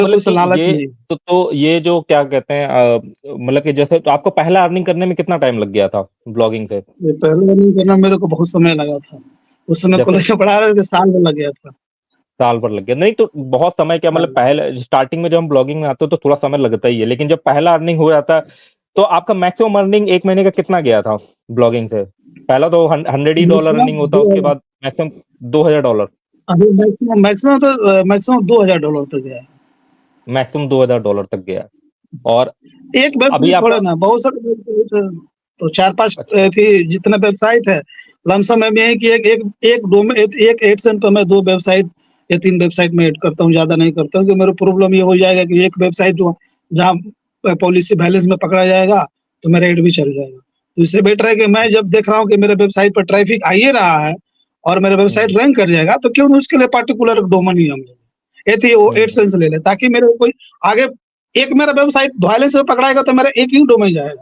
मतलब कुछ कि लालच ये नहीं। ये जो क्या कहते हैं मतलब कि जैसे तो आपको पहला अर्निंग करने में कितना टाइम लग गया था ब्लॉगिंग से? ये पहले रनिंग करना मेरे को बहुत समय लगा था। उस समय जैसे कॉलेज में पढ़ा रहे थे, साल भर लग गया था। साल भर लग गया। नहीं तो बहुत समय क्या मतलब साल पहले स्टार्टिंग में जब हम ब्लॉगिंग में आते हैं तो थोड़ा समय लगता ही है, लेकिन जब पहला अर्निंग हो जाता है, तो आपका मैक्सिमम अर्निंग 1 महीने का कितना गया था ब्लॉगिंग से? पहला तो $100 मैक्सिमम अर्निंग होता है, उसके 2000 बाद मैक्सिमम $2000 अभी मैक्सिमम $2000 तक गया है। मैक्सिमम $2000 तक गया है। और एक अभी वेबसाइट आपका थोड़ा ना, बहुत सारे वेबसाइट है, तो 4-5 अच्छा, थी जितने वेबसाइट है, लमसम में भी है कि एक एक एक डोमेन एक एडसेंस पे मैं 2 वेबसाइट या 3 वेबसाइट में ऐड करता हूँ, ज़्यादा नहीं करता हूँ, क्योंकि मेरा प्रॉब्लम ये हो जाएगा कि एक वेबसाइट जो जहाँ पॉलिसी बैलेंस में पकड़ा जाएगा, तो मेरा ऐड भी चल जाएगा। तो इससे बेटर है कि मैं जब देख रहा हूँ कि मेरे वेबसाइट पर ट्रैफिक आ ही रहा है और मेरा हुँ, वेबसाइट रैंक कर जाएगा, तो क्यों ना उसके लिए पार्टिकुलर डोमेन ही हम ले लें। एथी वो हुँ। एडसेंस ले लें, ताकि मेरे को कोई आगे एक मेरा वेबसाइट वायलेंस में पकड़ाएगा तो मेरा एक ही डोमेन जाएगा।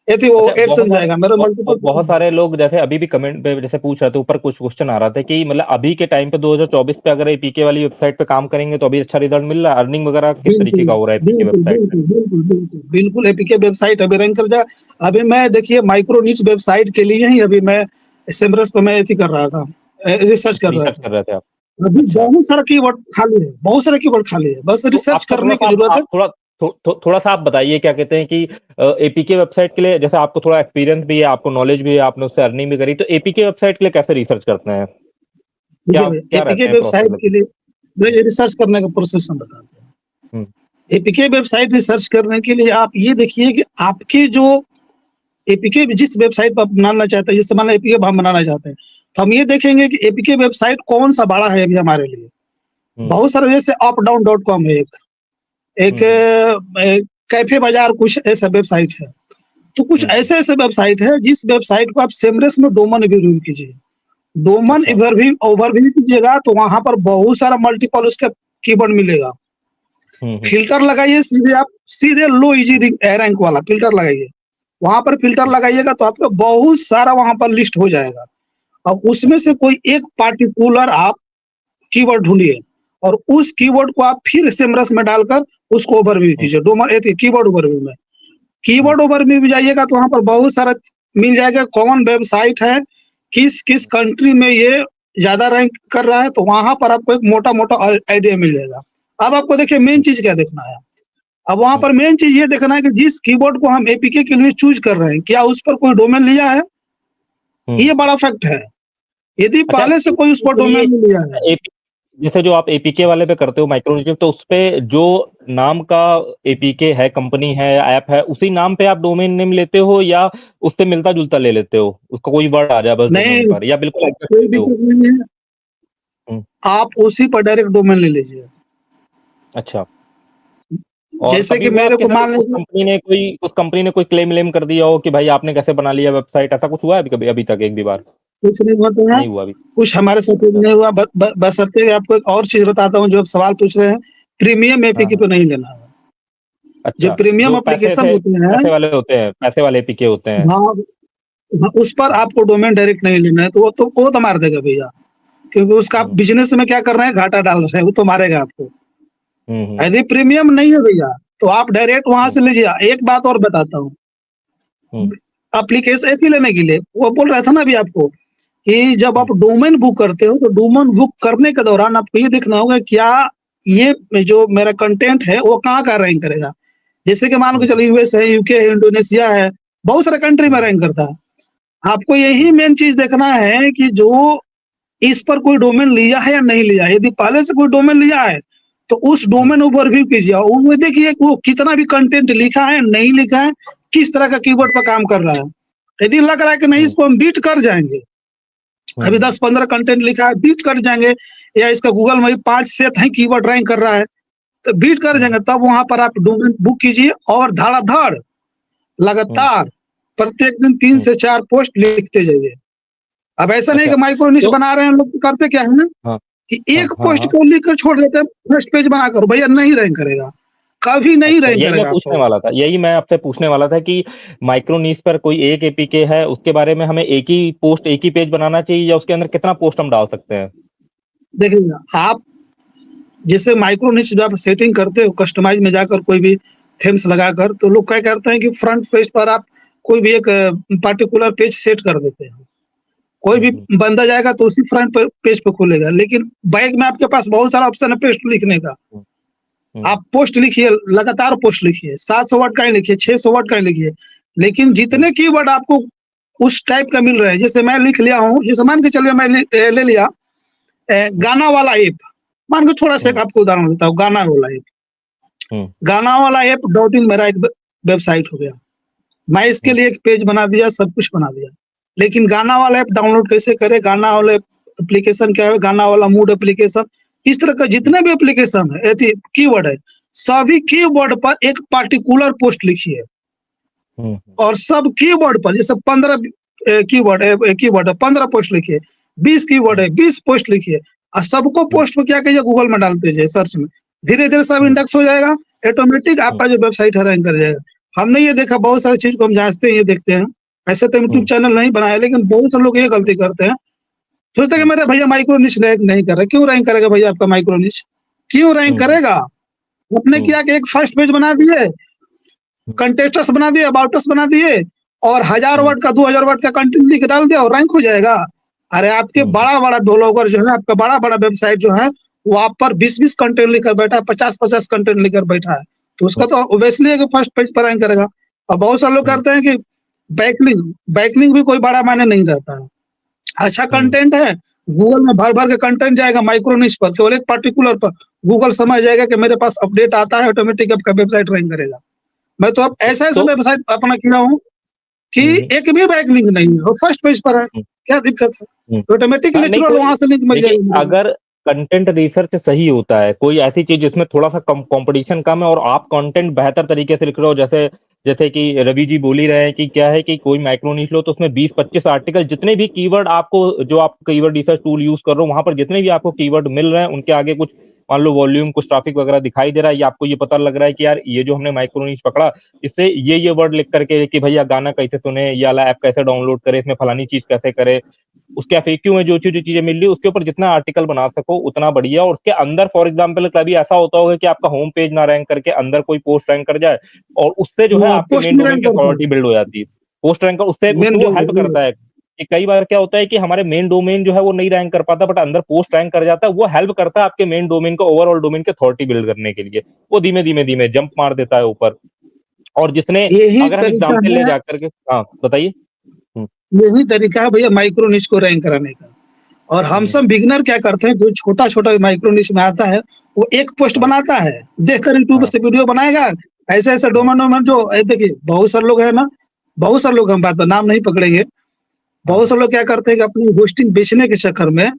एथी वो अच्छा, एडसेंस जाएगा, मेरा मल्टीपल बहुत सारे लोग जैसे अभी भी कमेंट पे जैसे पूछ रहे थे, ऊपर कुछ क्वेश्चन आ रहा था कि मतलब अभी के टाइम पे 2024 पे अगर एपीके वाली वेबसाइट पे काम करेंगे तो अभी अच्छा रिजल्ट मिल रहा है? अर्निंग वगैरह किस तरीके बिल्कुल, का हो रहा है एपीके बिल्कुल, वेबसाइट पे? बिल्कुल, बिल्कुल, बिल्कुल, बिल्कुल एपीके वेबसाइट अभी रैंक कर जाए। अभी मैं देखिए माइक्रो निच वेबसाइट के लिए ही अभी मैं एसएमएस पे मैं एथी कर रहा था, रिसर्च अच्छा, कर रहा रिसर्च था। कर रहे थे आप। अभी अच्छा, बहुत सारा कीवर्ड खाली है, बहुत सारे कीवर्ड खाली है, बस तो रिसर्च आपका करने की थोड़ा-सा ज़रूरत है। आप थोड़ा-सा आप बताइए क्या कहते हैं कि एपीके वेबसाइट के लिए जैसे आपको थोड़ा एक्सपीरियंस भी है, आपको नॉलेज भी है, आपने उससे अर्निंग भी करी, तो एपीके वेबसाइट के लिए कैसे रिसर्च करते हैं? देखिए क्या भई क्या एपीके रहते हैं प्रोसेस? वेबसाइट के लिए देखिए रिसर्च करने का प्रोसेस हम बताते हैं। हुँ, एपीके वेबसाइट रिसर्च करने के लिए आप ये देखिए कि आपकी जो एपीके जिस वेबसाइट पर आप बनाना चाहते हैं, जैसे मान लो एपीके हम बनाना चाहते हैं, तो हम ये देखेंगे कि एपीके वेबसाइट कौन-सा बड़ा है अभी हमारे लिए। हुँ, बहुत सारे जैसे अपडाउन डॉट कॉम है एक, एक हुँ, हुँ, कैफे बाज़ार कुछ ऐसा वेबसाइट है। तो कुछ हुँ, हुँ। ऐसे-ऐसे वेबसाइट है जिस वेबसाइट को आप सेमलेस में डोमेन रिव्यू कीजिए। डोमेन अच्छा। ओवरव्यू ओवरव्यू कीजिएगा तो वहाँ पर बहुत सारा मल्टीपल उसका कीवर्ड मिलेगा। हुँ, हुँ, फ़िल्टर लगाइए सीधे आप सीधे लो इजी रैंक वाला फ़िल्टर लगाइए। वहाँ पर फ़िल्टर हुँ, लगाइएगा तो आपका बहुत सारा वहाँ पर लिस्ट हो जाएगा। अब उसमें से अच्छा। कोई एक पार्टिकुलर आप कीवर्ड ढूँढिए और उस कीवर्ड को आप फिर सेमरस में डालकर उसको ओवरव्यू हुँ, कीजिए। डोमेन एथी कीवर्ड ओवरव्यू में। हुँ, कीवर्ड ओवरव्यू में जाइएगा तो वहाँ पर बहुत सारा मिल जाएगा, कौन वेबसाइट है, किस-किस हुँ, कंट्री में ये ज़्यादा रैंक कर रहा है, तो वहाँ पर आपको एक मोटा-मोटा आइडिया मिल जाएगा। अब आपको देखिए मेन हुँ, चीज़ क्या देखना है, अब वहाँ हुँ, पर मेन चीज़ ये देखना है कि जिस कीवर्ड को हम एपीके के लिए चूज़ कर रहे हैं, क्या उस पर कोई डोमेन लिया है? हुँ। ये बड़ा फैक्ट है। यदि अच्छा, पहले से कोई उस एपीके पर के लिए डोमेन नहीं लिया है, एपी जैसे जो आप एपीके वाले पे करते हो माइक्रोनिचेव तो उसपे जो नाम का एपीके है, कंपनी है, ऐप है, उसी नाम पे आप डोमेन नेम लेते हो या उससे मिलता-जुलता ले लेते हो? उसका कोई वर्ड आ जाए बस डोमेन नहीं पर या बिल्कुल एग्ज़ैक्ट कोई लेते हो? दिक्कत नहीं है, हुँ, आप उसी पर डायरेक्ट डोमेन ले लीजिए। अच्छा। और जैसे कभी कि हुआ मेरे आपके को साथ मान लीजिए उस कंपनी ने कोई क्लेम-वेम कर दिया हो कि भाई आपने कैसे बना लिया वेबसाइट, ऐसा कुछ हुआ है अभी तक एक भी बार? कुछ नहीं हुआ तो है, नहीं हुआ अभी। कुछ हमारे साथ भी अच्छा, नहीं हुआ ब ब बशर्ते आपको एक और चीज़ बताता हूँ जो आप सवाल पूछ रहे हैं, प्रीमियम हाँ, एपीके हाँ। पे नहीं लेना है। जो अच्छा, प्रीमियम जो पैसे एप्लीकेशन से होते हैं, पैसे वाले होते हैं, पैसे वाले एपीके होते हैं। हाँ, हाँ, उस पर हुँ, आपको डोमेन डायरेक्ट नहीं लेना है, तो वो तो मार देगा भैया, क्योंकि उसका आप हुँ, बिज़नेस में क्या कर रहे हैं, घाटा डाल रहे हैं, वो तो मारेगा आपको। हुँ, हुँ, यदि प्रीमियम नहीं है भैया, तो आप डायरेक्ट वहाँ हुँ, से लीजिए। एक बात और बताता हूँ, हुँ, एप्लीकेशन एथी लेने के लिए, वो बोल रहा था ना अभी आपको कि जब हुँ, आप डोमेन बुक करते हो, तो डोमेन बुक करने के दौरान आपको ये देखना होगा क्या ये जो मेरा कंटेंट है, वो कहाँ का रैंक करेगा। जैसे कि मान के हुँ, चलिए यूएस है, यूके है, इंडोनेशिया है, बहुत सारे कंट्री में हुँ, रैंक करता है। आपको यही हुँ, मेन चीज़ देखना है कि जो इस पर कोई डोमेन लिया है या नहीं लिया है। यदि पहले से कोई डोमेन लिया है, तो उस हुँ, डोमेन ओवरव्यू कीजिए और उसमें देखिए कि वो कितना भी कंटेंट लिखा है, नहीं लिखा है, किस तरह का कीवर्ड पर काम कर रहा है। यदि लग रहा है कि नहीं हुँ, इसको हम बीट कर जाएँगे, हुँ, अभी हुँ, 10-15 कंटेंट लिखा है, बीट कर जाएँगे या इसका गूगल में 5 सेट है कीवर्ड रैंक कर रहा है, तो बीट कर हुँ, जाएँगे, तब वहाँ पर आप डोमेन बुक कीजिए और धड़ाधड़ हुँ, लगातार प्रत्येक दिन 3 हुँ। से 4 पोस्ट लिखते जाइए। अब ऐसा नहीं अच्छा, कि माइक्रो निश तो बना रहे हैं हम लोग, तो करते क्या है ना हाँ, कि हाँ, एक हाँ, पोस्ट हाँ। को लिख कर छोड़ देते हैं, फर्स्ट पेज बनाकर, भैया नहीं रैंक करेगा, कभी नहीं अच्छा, रैंक करेगा आपका वो। यही मैं आपसे पूछने वाला था कि माइक्रो निश पर कोई एक एपीके है, उसके बारे में हमें एक ही पोस्ट, एक ही पेज बनाना चाहिए या उसके अंदर कितना पोस्ट हम डाल सकते हैं? देखिए आप जैसे माइक्रो निश जो आप सेटिंग करते हो कस्टमाइज में जाकर कोई भी थीम्स लगाकर, तो लोग क्या करते हैं कि फ्रंट पेज पर आप कोई भी एक पार्टिकुलर पेज सेट कर देते हैं। कोई भी बंदा जाएगा तो उसी फ्रंट पेज पे खुलेगा, लेकिन बैक में आपके पास बहुत सारा ऑप्शन है पोस्ट लिखने का। आप पोस्ट लिखिए, लगातार पोस्ट लिखिए, 700 वर्ड का ही लिखिए, 600 वर्ड का ही लिखिए, लेकिन जितने कीवर्ड आपको उस टाइप का मिल रहे हैं, जैसे मैं लिख लिया हूँ, जैसे मान के चलिए मैं ले लिया गाना वाला ऐप, मान के थोड़ा सा आपको उदाहरण देता हूँ, गाना वाला ऐप। गाना वाला ऐप .in मेरा एक वेबसाइट हो गया, मैं इसके लिए एक पेज बना दिया, सब कुछ बना दिया, लेकिन गाना वाला ऐप डाउनलोड कैसे करें, गाना वाला एप्लीकेशन क्या है, गाना वाला मूड एप्लीकेशन, इस तरह का जितने भी एप्लीकेशन है, कीवर्ड है, सभी कीवर्ड पर एक पार्टिकुलर पोस्ट लिखिए, और सब कीवर्ड पर जैसे 15 कीवर्ड है 15 पोस्ट लिखिए, 20 कीवर्ड है 20 पोस्ट लिखिए, और सबको पोस्ट को क्या कीजिए, गूगल में डाल दीजिए सर्च में, धीरे धीरे सब इंडेक्स हो जाएगा, ऑटोमेटिक आपका जो वेबसाइट है रैंक कर जाएगा। हमने ये देखा, बहुत सारी चीज को हम जांचते हैं, ये देखते हैं, ऐसे तो यूट्यूब चैनल नहीं बनाया, लेकिन बहुत से लोग ये गलती करते हैं, सोचते हैं कि मेरे भैया माइक्रो निश रैंक नहीं कर रहा, क्यों रैंक करेगा भैया आपका माइक्रो निश, क्यों रैंक करेगा? आपने किया कि एक फर्स्ट पेज बना दिए, कंटेस्टर्स बना दिए, अबाउटर्स बना दिए, और 1000 वर्ड का 2000 वर्ड का कंटेंट लिख डाल दिया और रैंक हो जाएगा। अरे आपके बड़ा बड़ा डेवलपर जो है, आपका बड़ा बड़ा वेबसाइट जो है, वो आप पर 20-20 कंटेंट लिखकर बैठा है, 50-50 कंटेंट लिखकर बैठा है, तो उसका तो ऑब्वियसली है कि फर्स्ट पेज पर रैंक करेगा। और बहुत सारे लोग करते हैं कि बैकलिंक भी कोई बड़ा मायने नहीं रहता है, अच्छा कंटेंट है, गूगल में भर भर के कंटेंट जाएगा, माइक्रो निश पर केवल एक पर्टिकुलर पर गूगल समझ जाएगा कि मेरे पास अपडेट आता है, ऑटोमेटिक आपका वेबसाइट रैंक करेगा। मैं तो अब ऐसा वेबसाइट अपना किया हूँ कि एक भी बैकलिंक नहीं है और फर्स्ट पेज पर है, क्या दिक्कत है, ऑटोमेटिक नेचुरल वहां से लिंक मिल जाएगा। अगर कंटेंट रिसर्च सही होता है, कोई ऐसी चीज जिसमें थोड़ा सा कंपटीशन कम है और आप कंटेंट बेहतर तरीके से लिख रहे हो, जैसे जैसे कि रवि जी बोल ही रहे हैं कि क्या है कि कोई माइक्रो निश लो तो उसमें 20-25 आर्टिकल, जितने भी कीवर्ड आपको, जो आप कीवर्ड रिसर्च टूल यूज कर रहे हो, वहां पर जितने भी आपको कीवर्ड मिल रहे हैं, उनके आगे कुछ मान लो वॉल्यूम, कुछ ट्रैफिक वगैरह दिखाई दे रहा है, या आपको ये पता लग रहा है कि यार ये जो हमने माइक्रो निश पकड़ा, इससे ये वर्ड लिख करके कि भैया गाना कैसे सुने, ये वाला ऐप कैसे डाउनलोड करे, इसमें फलानी चीज कैसे करे, उसके एफएक्यू में जो चीजें मिल रही है उसके ऊपर जितना आर्टिकल बना सको उतना बढ़िया। और उसके अंदर फॉर एग्जांपल कभी ऐसा होता होगा कि आपका होम पेज ना रैंक करके अंदर कोई पोस्ट रैंक कर जाए, और उससे जो है आपके मेन डोमेन की अथॉरिटी बिल्ड हो जाती है। पोस्ट रैंक उससे वो हेल्प करता है कि कई बार क्या होता है कि हमारे मेन डोमेन जो है वो नहीं रैंक कर पाता, बट अंदर पोस्ट रैंक कर जाता है, वो हेल्प करता है आपके मेन डोमेन को, ओवरऑल डोमेन की अथॉरिटी बिल्ड करने के लिए, वो धीमे धीमे जंप मार देता है ऊपर। और जिसने, अगर हम एग्जाम्पल ले जाकर के, हाँ बताइए। यही तरीका है भैया माइक्रो निश को रैंक कराने का। और हम सब बिगिनर क्या करते हैं, जो छोटा छोटा माइक्रो निश में आता है, वो एक पोस्ट बनाता है, देखकर यूट्यूब से वीडियो बनाएगा, ऐसे ऐसे डोमेन जो देखिए बहुत सारे लोग है ना, बहुत सारे लोग, हम बात नाम नहीं पकड़ेंगे, बहुत सारे लोग क्या करते हैं कि अपनी होस्टिंग बेचने के चक्कर में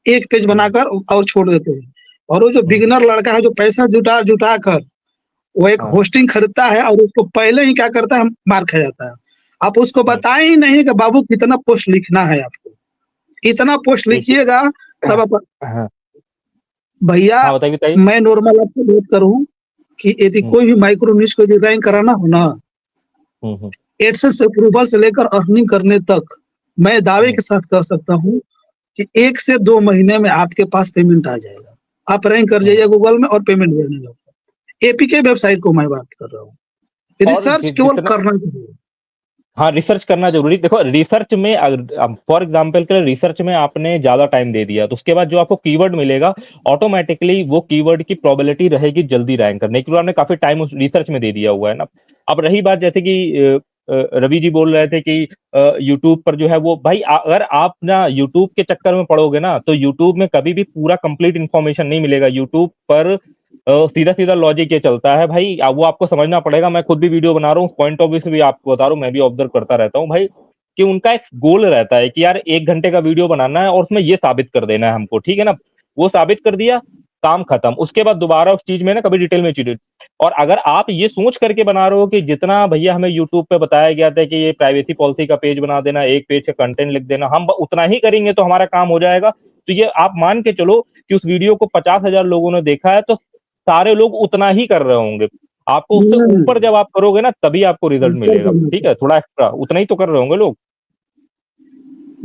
एक पेज बनाकर और छोड़ देते हैं, और वो जो बिगिनर लड़का है जो पैसा जुटा कर वो एक होस्टिंग खरीदता है, और उसको पहले ही क्या करता है, मार खा जाता है। आप उसको बताए ही नहीं कि बाबू कितना पोस्ट लिखना है, आपको इतना पोस्ट लिखिएगा तब आप भैया। मैं नॉर्मल आपसे बात करूं कि यदि कोई भी माइक्रो निश को यदि रैंक कराना हो ना, एडसेंस अप्रूवल से लेकर अर्निंग करने तक, मैं दावे के साथ कह सकता हूं कि 1 से 2 महीने में आपके पास पेमेंट आ जाएगा, आप रैंक कर जाइए गूगल में और पेमेंट देने लगेगा। एपीके वेबसाइट को मैं बात कर रहा हूँ, रिसर्च केवल करना चाहिए। हाँ, रिसर्च करना जरूरी। देखो रिसर्च में, फॉर एग्जांपल के लिए रिसर्च में आपने ज्यादा टाइम दे दिया तो उसके बाद जो आपको कीवर्ड मिलेगा, ऑटोमेटिकली वो कीवर्ड की प्रोबेबिलिटी रहेगी जल्दी रैंक करने की, आपने काफी टाइम उस रिसर्च में दे दिया हुआ है ना। अब रही बात, जैसे कि रवि जी बोल रहे थे कि यूट्यूब पर जो है वो, भाई अगर आप ना यूट्यूब के चक्कर में पड़ोगे ना, तो यूट्यूब में कभी भी पूरा कंप्लीट इन्फॉर्मेशन नहीं मिलेगा। यूट्यूब पर सीधा सीधा लॉजिक ये चलता है भाई, वो आपको समझना पड़ेगा। मैं खुद भी वीडियो बना रहा हूँ, पॉइंट ऑफ व्यू से भी आपको बता रहा हूँ, मैं भी ऑब्जर्व करता रहता हूँ भाई, कि उनका एक गोल रहता है कि यार 1 घंटे का वीडियो बनाना है और उसमें ये साबित कर देना है हमको, ठीक है ना। वो साबित कर दिया, काम खत्म। उसके बाद दोबारा उस चीज में ना कभी डिटेल में चीजें। और अगर आप ये सोच करके बना रहे हो कि जितना भैया हमें यूट्यूब पे बताया गया था कि ये प्राइवेसी पॉलिसी का पेज बना देना, 1 पेज का कंटेंट लिख देना, हम उतना ही करेंगे तो हमारा काम हो जाएगा, तो ये आप मान के चलो कि उस वीडियो को 50,000 लोगों ने देखा है, तो सारे लोग उतना ही कर रहे होंगे। आपको उससे ऊपर जब आप करोगे ना, तभी आपको रिजल्ट मिलेगा, ठीक है, थोड़ा एक्स्ट्रा, उतना ही तो कर रहे होंगे लोग।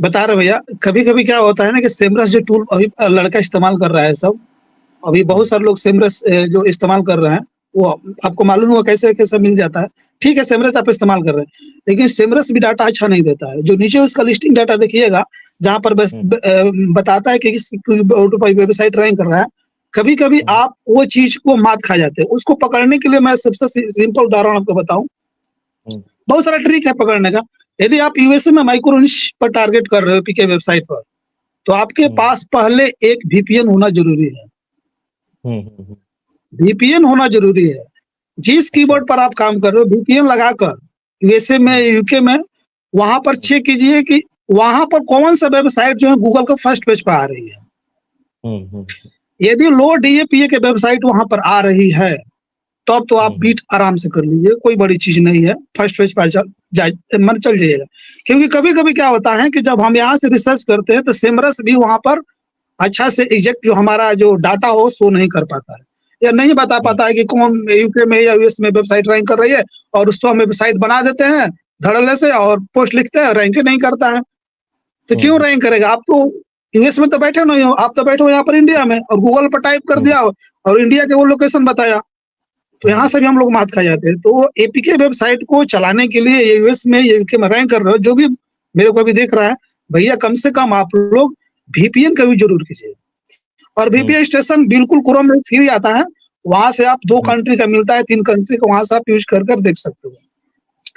बता रहे भैया, कभी कभी क्या होता है ना कि सेमरस जो टूल अभी लड़का इस्तेमाल कर रहा है सब, अभी बहुत सारे लोग सेमरस जो इस्तेमाल कर रहे हैं, वो आपको मालूम होगा कैसे-कैसे मिल जाता है। ठीक है, सेमरस आप इस्तेमाल कर रहे हैं, लेकिन सेमरस भी डाटा अच्छा नहीं देता है। जो नीचे उसका लिस्टिंग डाटा देखिएगा, जहाँ पर बताता है कि कोई वेबसाइट रैंक कर रहा है, कभी-कभी आप वो चीज़ को मात खा जाते हैं। उसको पकड़ने के लिए मैं सबसे सिंपल उदाहरण आपको बताऊँ, बहुत सारा ट्रिक है पकड़ने का। यदि आप यूएसए में माइक्रो निश पर टारगेट कर रहे हो एपीके वेबसाइट पर, तो आपके पास पहले एक वीपीएन होना ज़रूरी है। वीपीएन होना ज़रूरी है। जिस कीवर्ड पर आप काम कर रहे हो, वीपीएन लगाकर यूएसए में, यूके में, वहाँ पर चेक कीजिए कि वहाँ पर कौन-सा वेबसाइट जो है गूगल का फर्स्ट पेज पे आ रही है। यदि लो डीएपीए के वेबसाइट वहाँ पर आ रही है, तब तो आप बीट आराम से कर लीजिए, कोई बड़ी चीज़ नहीं है, फर्स्ट पेज पर चल जाइएगा। क्योंकि कभी-कभी क्या होता है कि जब हम यहाँ से रिसर्च करते हैं, तो सेमरस भी वहाँ पर अच्छा से एग्जैक्ट जो हमारा जो डाटा हो, शो नहीं कर पाता है, या नहीं बता पाता है कि कौन यूके में या यूएस में वेबसाइट रैंक कर रही है, और उसको हम वेबसाइट बना देते हैं धड़ल्ले से और पोस्ट लिखते हैं, रैंक ही नहीं करता है। तो क्यों रैंक करेगा? आप तो यूएस में तो बैठे नहीं हो, आप तो बैठे हो यहाँ पर इंडिया में, और गूगल पर टाइप कर दिया और इंडिया के वो लोकेशन बताया, तो यहाँ से भी हम लोग मात खा जाते हैं। तो एपीके वेबसाइट को चलाने के लिए यूएस में, यूके में रैंक कर रहे हो, जो भी मेरे को अभी देख रहा है, भैया कम से कम आप लोग वीपीएन का भी जरूर कीजिए। और वीपीएन स्टेशन बिल्कुल क्रोम में फ्री आता है, वहां से आप 2 कंट्री का मिलता है, 3 कंट्री का, वहां से आप यूज कर देख सकते हो।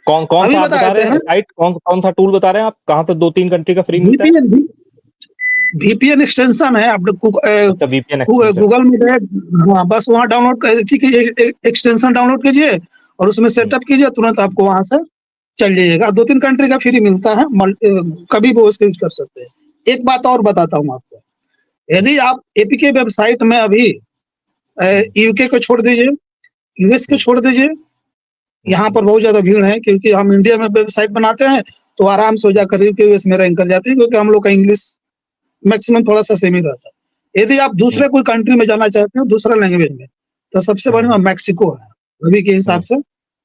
कौन सा आप बता रहे हैं साइट, कौन सा टूल बता रहे हैं आप, कहाँ पे 2-3 कंट्री का फ्री मिलता है? वीपीएन एक्सटेंशन है, आप गूगल में गए, हाँ, बस वहाँ डाउनलोड एक्सटेंशन डाउनलोड कीजिए और उसमें सेटअप कीजिए, तुरंत आपको वहां से चल जाइएगा। 2-3 कंट्री का फ्री मिलता है, कभी भी उसको यूज कर सकते हैं। एक बात और बताता हूँ आपको, यदि आप एपीके वेबसाइट में अभी यूके को छोड़ दीजिए, यूएस को छोड़ दीजिए, यहाँ पर बहुत ज्यादा भीड़ है, क्योंकि हम इंडिया में वेबसाइट बनाते हैं तो आराम से हो जाकर यूके यूएस में रैंक कर जाती है, क्योंकि हम लोग का इंग्लिश मैक्सिमम थोड़ा सा सेम ही रहता है। यदि आप दूसरे कोई कंट्री में जाना चाहते हो दूसरा लैंग्वेज में, तो सबसे बढ़िया मैक्सिको है अभी के हिसाब से।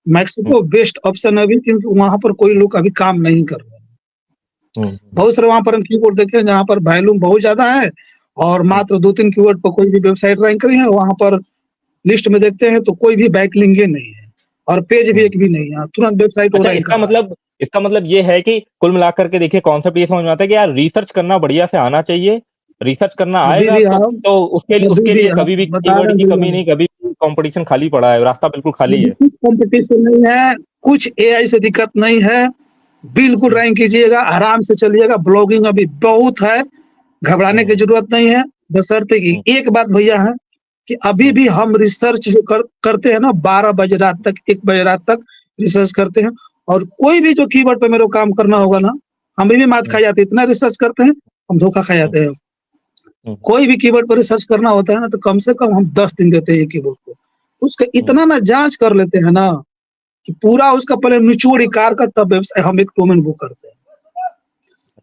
मैक्सिको बेस्ट ऑप्शन है अभी, क्योंकि वहां पर कोई लोग अभी काम नहीं कर रहे हैं। बहुत सारे वहां पर हम कीवर्ड देखते हैं जहाँ पर वैल्यूम बहुत ज्यादा है, और मात्र 2-3 कीवर्ड पर कोई भी वेबसाइट रैंक करी है। वहां पर लिस्ट में देखते हैं तो कोई भी बैकलिंक नहीं है, और पेज भी एक भी नहीं है, तुरंत वेबसाइट अच्छा, इसका मतलब ये है कि कुल मिलाकर के देखिए कॉन्सेप्ट ये समझ में आता है कि यार रिसर्च करना बढ़िया से आना चाहिए। रिसर्च करना आएगा तो उसके लिए कभी भी कीवर्ड की कमी नहीं, कभी भी कंपटीशन खाली पड़ा है, रास्ता बिल्कुल खाली है। कुछ कंपटीशन नहीं है, कुछ एआई से दिक्कत नहीं है, बिल्कुल रैंक कीजिएगा, आराम से चलिएगा। ब्लॉगिंग अभी बहुत है, घबराने की जरूरत नहीं है, बशर्ते कि एक बात भैया है कि अभी भी हम रिसर्च जो करते हैं ना, 12 बजे रात तक, 1 बजे रात तक रिसर्च करते हैं, और कोई भी जो कीवर्ड पे मेरे को काम करना होगा ना, हमें भी मात खा जाती है। इतना रिसर्च करते हैं, हम धोखा खा जाते हैं। कोई भी कीवर्ड पर रिसर्च करना होता है ना, तो कम से कम हम 10 दिन देते हैं कीवर्ड को, उसका इतना ना जांच कर लेते हैं ना, कि पूरा उसका पहले निचोड़ इकार का तब हम एक डोमेन बुक करते हैं।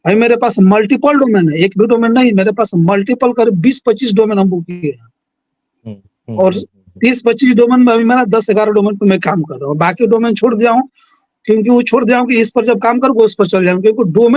अभी मेरे पास मल्टीपल डोमेन है, एक भी डोमेन नहीं, मेरे पास मल्टीपल कर 20-25 डोमेन हम बुक किए हैं, और 30-25 डोमेन में अभी मेरा 10-11 डोमेन पर मैं काम कर रहा हूँ। बाकी डोमेन छोड़ दिया हूँ, क्योंकि वो छोड़ दिया हूँ कि इस पर जब काम करूँगा उस पर चल जाऊंगा, क्योंकि डोमेन